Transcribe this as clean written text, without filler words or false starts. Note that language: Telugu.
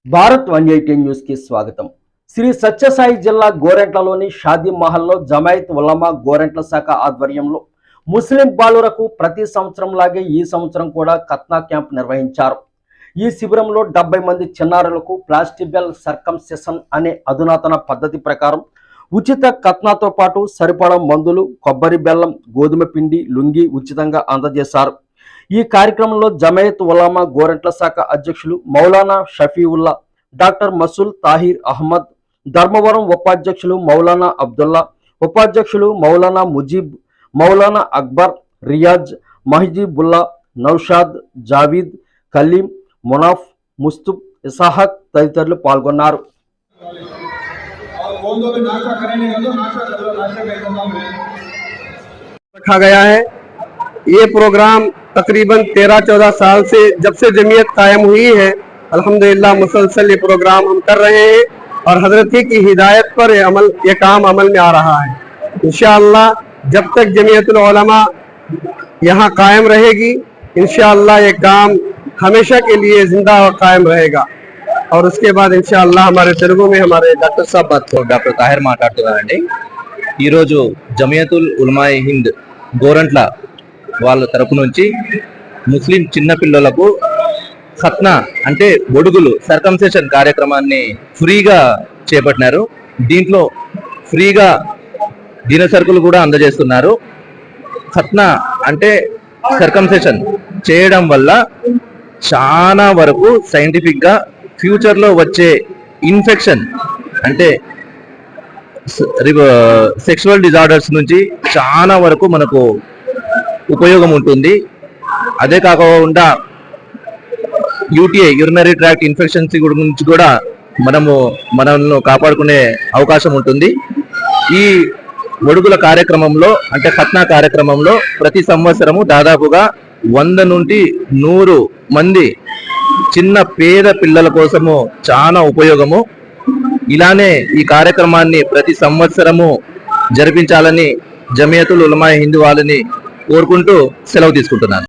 భారత్ 180 న్యూస్ కి స్వాగతం. శ్రీ సత్యసాయి జిల్లా గోరెంట్లలోని షాదీ మహల్లో జమాయత్ ఉలమా గోరెంట్ల శాఖ ఆధ్వర్యంలో ముస్లిం బాలురకు ప్రతి సంవత్సరం లాగే ఈ సంవత్సరం కూడా ఖత్నా క్యాంప్ నిర్వహించారు. ఈ శిబిరంలో 70 మంది చిన్నారులకు ప్లాస్టిబెల్ సర్కంసెషన్ అనే అధునాతన పద్ధతి ప్రకారం ఉచిత ఖత్నాతో పాటు సరిపడా మందులు, కొబ్బరి బెల్లం, గోధుమ పిండి, లుంగి ఉచితంగా అందజేశారు. ఈ కార్యక్రమంలో జమాయత్ ఉలమా గోరెంట్ల శాఖ అధ్యక్షులు మౌలానా షఫీవుల్లా, డాక్టర్ మసూల్ తాహిర్ అహ్మద్, ధర్మవరం ఉపాధ్యక్షులు మౌలానా అబ్దుల్లా, ఉపాధ్యక్షులు మౌలానా ముజీబ్, మౌలానా అక్బర్, రియాజ్, మహజీబుల్లా, నౌషాద్, జావీద్, కలీం, మునాఫ్, ముస్తుఫ్, ఇసాహక్ తదితరులు పాల్గొన్నారు. रखा गया है। ये प्रोग्राम तकरीबन 13-14 साल से जब से जमीयत कायम हुई है, अल्हम्दुलिल्लाह मुसलसल ये प्रोग्राम हम कर रहे हैं और हजरत की हिदायत पर ये काम अमल में आ रहा है। इंशाअल्लाह जब तक जमीयतुल उलमा यहाँ कायम रहेगी, इंशाअल्लाह ये काम हमेशा के लिए जिंदा और कायम रहेगा। और उसके बाद इंशाअल्लाह हमारे तेलुगु में हमारे डॉक्टर साहब बात को డాక్టర్ తాహిర్ మాట్లాడుతున్నారండి. ఈరోజు జమియతుల్ ఉలమాయే హింద్ గోరంట్ల వాళ్ళ తరపు నుంచి ముస్లిం చిన్నపిల్లలకు ఖత్నా అంటే బొడుగులు సర్కంసెషన్ కార్యక్రమాన్ని ఫ్రీగా చేపట్టినారు. దీంట్లో ఫ్రీగా దినసరుకులు కూడా అందజేస్తున్నారు. ఖత్నా అంటే సర్కంసెషన్ చేయడం వల్ల చాలా వరకు సైంటిఫిక్ గా ఫ్యూచర్ లో వచ్చే ఇన్ఫెక్షన్ అంటే సెక్షువల్ డిజార్డర్స్ నుంచి చాలా వరకు మనకు ఉపయోగం ఉంటుంది. అదే కాకుండా యూటీఐ యూరినరీ ట్రాక్ట్ ఇన్ఫెక్షన్స్ గురించి కూడా మనల్ని కాపాడుకునే అవకాశం ఉంటుంది. ఈ ఒడుగుల కార్యక్రమంలో అంటే ఖత్నా కార్యక్రమంలో ప్రతి సంవత్సరము దాదాపుగా 100 నుండి 100 మంది చిన్న పేద పిల్లల కోసము చాలా ఉపయోగము. ఇలానే ఈ కార్యక్రమాన్ని ప్రతి సంవత్సరము జరిపించాలని జమియతుల్ ఉలమాయే హింద్ వాళ్ళని కోరుకుంటూ సెలవు తీసుకుంటున్నాను.